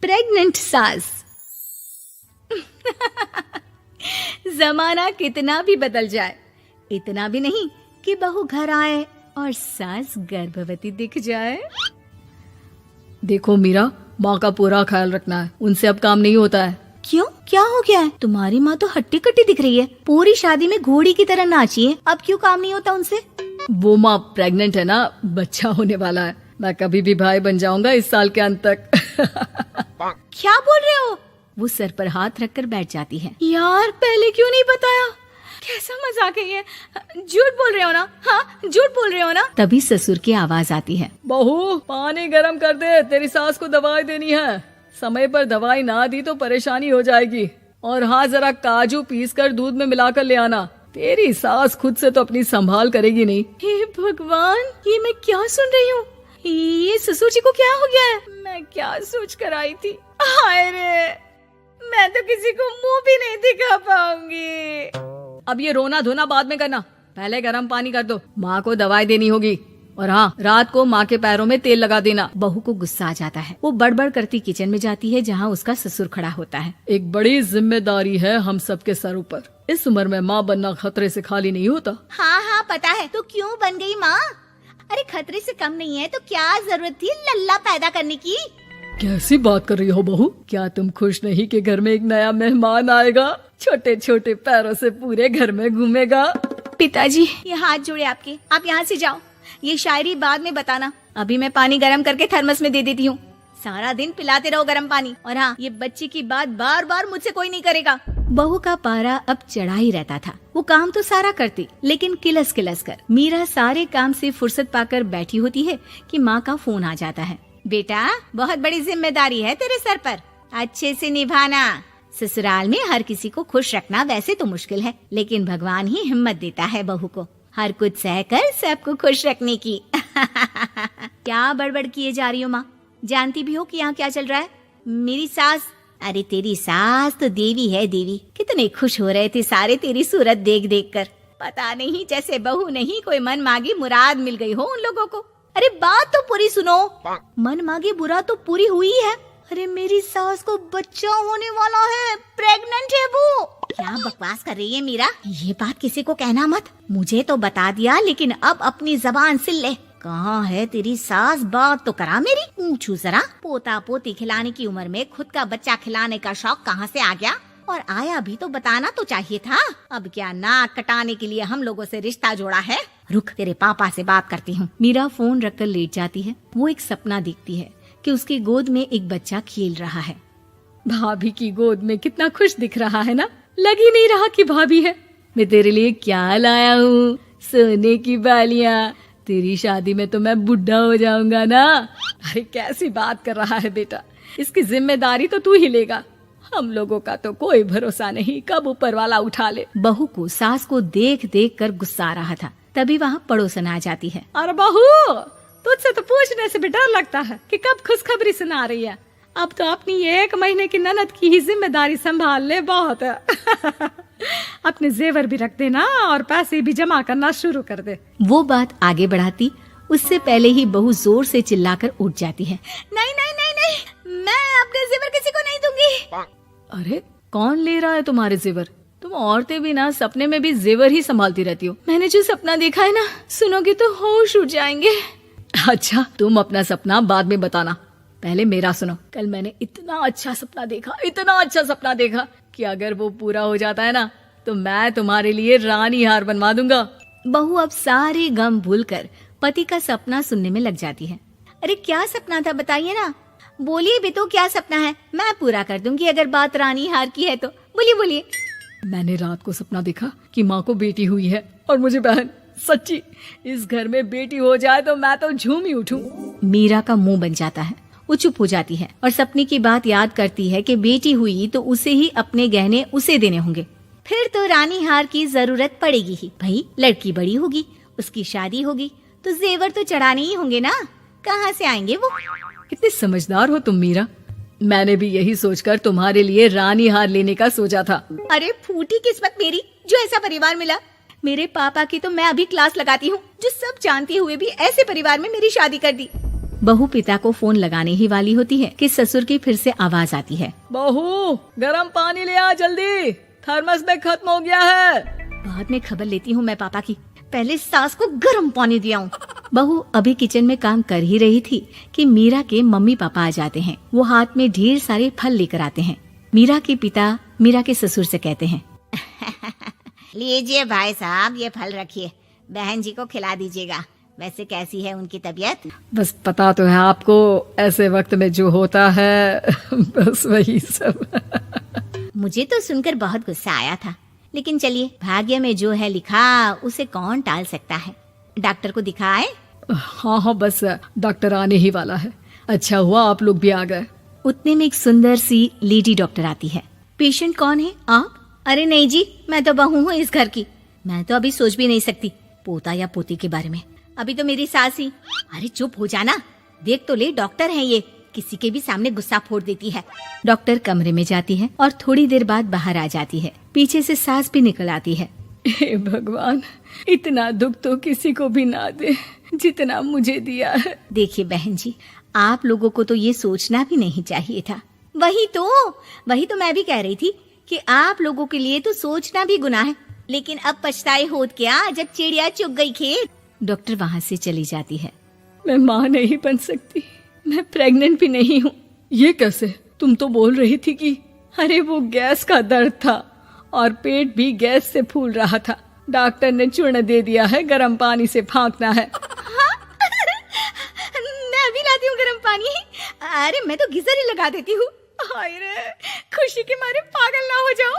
Pregnant सास। जमाना कितना भी बदल जाए, इतना भी नहीं कि बहू घर आए और सास गर्भवती दिख जाए। देखो मीरा, माँ का पूरा ख्याल रखना है, उनसे अब काम नहीं होता है। क्यों, क्या हो गया है? तुम्हारी माँ तो हट्टी कट्टी दिख रही है, पूरी शादी में घोड़ी की तरह नाची है, अब क्यों काम नहीं होता उनसे? वो माँ प्रेग्नेंट है ना, बच्चा होने वाला है। मैं कभी भी भाई बन जाऊंगा इस साल के अंत तक। क्या बोल रहे हो? वो सर पर हाथ रखकर बैठ जाती है। यार पहले क्यों नहीं बताया? कैसा मजाक है ये? झूठ बोल रहे हो ना? हाँ, झूठ बोल रहे हो ना? तभी ससुर की आवाज आती है। बहू, पानी गरम कर दे, तेरी सास को दवाई देनी है। समय पर दवाई ना दी तो परेशानी हो जाएगी। और हाँ, जरा काजू पीस कर दूध में मिलाकर ले आना। तेरी सास खुद से तो अपनी संभाल करेगी नहीं। हे भगवान, ये मैं क्या सुन रही हूँ? ये ससुर जी को क्या हो गया है? मैं क्या सोच कर आई थी? हाय रे, मैं तो किसी को मुंह भी नहीं दिखा पाऊंगी। अब ये रोना धोना बाद में करना, पहले गर्म पानी कर दो। माँ को दवाई देनी होगी। और हाँ, रात को माँ के पैरों में तेल लगा देना। बहू को गुस्सा आ जाता है। वो बड़बड़ करती किचन में जाती है जहाँ उसका ससुर खड़ा होता है। एक बड़ी जिम्मेदारी है हम सबके सरों पर। इस उम्र में माँ बनना खतरे से खाली नहीं होता। हाँ हाँ पता है, तो क्यों बन गई माँ? अरे खतरे से कम नहीं है तो क्या जरूरत थी लल्ला पैदा करने की? कैसी बात कर रही हो बहू? क्या तुम खुश नहीं कि घर में एक नया मेहमान आएगा, छोटे छोटे पैरों से पूरे घर में घूमेगा? पिताजी, ये हाथ जोड़े आपके, आप यहाँ से जाओ। ये शायरी बाद में बताना, अभी मैं पानी गरम करके थर्मस में दे देती हूँ। सारा दिन पिलाते रहो गरम पानी। और हाँ, ये बच्ची की बात बार बार मुझसे कोई नहीं करेगा। बहू का पारा अब चढ़ा ही रहता था। वो काम तो सारा करती, लेकिन किलस किलस कर। मीरा सारे काम से फुर्सत पाकर बैठी होती है कि माँ का फोन आ जाता है। बेटा, बहुत बड़ी जिम्मेदारी है तेरे सर पर, अच्छे से निभाना। ससुराल में हर किसी को खुश रखना वैसे तो मुश्किल है, लेकिन भगवान ही हिम्मत देता है बहू को हर कुछ सहकर सबको खुश रखने की। क्या बड़बड़ किए जा रही हो माँ? जानती भी हो कि यहाँ क्या चल रहा है? मेरी सास, अरे तेरी सास तो देवी है देवी। कितने खुश हो रहे थे सारे तेरी सूरत देख देख कर। पता नहीं जैसे बहू नहीं कोई मन मांगी मुराद मिल गई हो उन लोगों को। अरे बात तो पूरी सुनो। मन मांगी बुरा तो पूरी हुई है। अरे मेरी सास को बच्चा होने वाला है, प्रेग्नेंट है वो। क्या बकवास कर रही है मीरा? ये बात किसी को कहना मत। मुझे तो बता दिया, लेकिन अब अपनी जबान सिल ले। कहाँ है तेरी सास? बात तो करा मेरी। पूछू जरा, पोता पोती खिलाने की उम्र में खुद का बच्चा खिलाने का शौक कहाँ से आ गया? और आया भी तो बताना तो चाहिए था। अब क्या नाक कटाने के लिए हम लोगों से रिश्ता जोड़ा है? रुक, तेरे पापा से बात करती हूँ। मीरा फोन रखकर लेट जाती है। वो एक सपना देखती है कि उसकी गोद में एक बच्चा खेल रहा है। भाभी की गोद में कितना खुश दिख रहा है ना, लग ही नहीं रहा कि भाभी है। मैं तेरे लिए क्या लाया हूँ, सोने की बालियाँ। तेरी शादी में तो मैं बुढ़ा हो जाऊंगा ना। अरे कैसी बात कर रहा है बेटा, इसकी जिम्मेदारी तो तू ही लेगा। हम लोगों का तो कोई भरोसा नहीं, कब ऊपर वाला उठा ले। बहू को सास को देख देख कर गुस्सा आ रहा था। तभी वहाँ पड़ोसन आ जाती है। अरे बहू, तुझसे तो पूछने से भी डर लगता है कि कब खुशखबरी सुना रही है। अब तो अपनी 1 महीने की ननद की ही जिम्मेदारी संभाल ले, बहुत है। अपने जेवर भी रख देना और पैसे भी जमा करना शुरू कर दे। वो बात आगे बढ़ाती उससे पहले ही बहू जोर से चिल्लाकर उठ जाती है। नहीं नहीं नहीं नहीं, मैं अपने जेवर किसी को नहीं दूंगी। अरे कौन ले रहा है तुम्हारे जेवर? तुम औरतें भी ना सपने में भी जेवर ही संभालती रहती हो। मैंने जो सपना देखा है ना, सुनोगे तो होश उड़ जाएंगे। अच्छा, तुम अपना सपना बाद में बताना, पहले मेरा सुनो। कल मैंने इतना अच्छा सपना देखा कि अगर वो पूरा हो जाता है ना तो मैं तुम्हारे लिए रानी हार बनवा दूंगा। बहू अब सारे गम भूलकर पति का सपना सुनने में लग जाती है। अरे क्या सपना था बताइए ना, बोलिए भी तो, क्या सपना है? मैं पूरा कर दूंगी अगर बात रानी हार की है तो। बोलिए बोलिए। मैंने रात को सपना देखा कि माँ को बेटी हुई है और मुझे बहन। सच्ची, इस घर में बेटी हो जाए तो मैं तो झूम ही उठूं। मीरा का मुंह बन जाता है। वो चुप हो जाती है और सपने की बात याद करती है कि बेटी हुई तो उसे ही अपने गहने उसे देने होंगे। फिर तो रानी हार की जरूरत पड़ेगी ही। भाई लड़की बड़ी होगी, उसकी शादी होगी तो जेवर तो चढ़ाने ही होंगे ना, कहाँ से आएंगे वो? कितनी समझदार हो तुम मीरा। मैंने भी यही सोचकर तुम्हारे लिए रानी हार लेने का सोचा था। अरे फूटी किस्मत मेरी जो ऐसा परिवार मिला। मेरे पापा की तो मैं अभी क्लास लगाती हूँ, जो सब जानते हुए भी ऐसे परिवार में मेरी शादी कर दी। बहू पिता को फोन लगाने ही वाली होती है कि ससुर की फिर से आवाज आती है। बहू गरम पानी ले आ जल्दी, थर्मस में खत्म हो गया है। बाद में खबर लेती हूँ मैं पापा की, पहले सास को गर्म पानी दिया हूँ। बहू अभी किचन में काम कर ही रही थी कि मीरा के मम्मी पापा आ जाते हैं। वो हाथ में ढेर सारे फल लेकर आते हैं। मीरा के पिता मीरा के ससुर से कहते हैं, लीजिए भाई साहब, ये फल रखिए, बहन जी को खिला दीजिएगा। वैसे कैसी है उनकी तबीयत? बस पता तो है आपको, ऐसे वक्त में जो होता है बस वही सब। मुझे तो सुनकर बहुत गुस्सा आया था, लेकिन चलिए, भाग्य में जो है लिखा उसे कौन टाल सकता है। डॉक्टर को दिखाए? हाँ हाँ, बस डॉक्टर आने ही वाला है। अच्छा हुआ आप लोग भी आ गए। उतने में एक सुंदर सी लेडी डॉक्टर आती है। पेशेंट कौन है आप? अरे नहीं जी, मैं तो बहू हूँ इस घर की। मैं तो अभी सोच भी नहीं सकती पोता या पोती के बारे में। अभी तो मेरी सास ही। अरे चुप हो जाना, देख तो ले, डॉक्टर है ये, किसी के भी सामने गुस्सा फोड़ देती है। डॉक्टर कमरे में जाती है और थोड़ी देर बाद बाहर आ जाती है। पीछे से सास भी निकल आती है। हे भगवान, इतना दुख तो किसी को भी ना दे जितना मुझे दिया है। देखिए बहन जी, आप लोगों को तो ये सोचना भी नहीं चाहिए था। वही तो मैं भी कह रही थी कि आप लोगों के लिए तो सोचना भी गुनाह है, लेकिन अब पछताए होत क्या जब चिड़िया चुग गई खेत। डॉक्टर वहाँ से चली जाती है। मैं माँ नहीं बन सकती, मैं प्रेग्नेंट भी नहीं हूँ। ये कैसे? तुम तो बोल रही थी कि अरे वो गैस का दर्द था और पेट भी गैस से फूल रहा था। डॉक्टर ने चूर्ण दे दिया है, गर्म पानी से फांकना है। मैं अभी लाती हूँ गर्म पानी। अरे मैं तो गीजर ही लगा देती हूँ। हाय रे, खुशी के मारे पागल ना हो जाओ।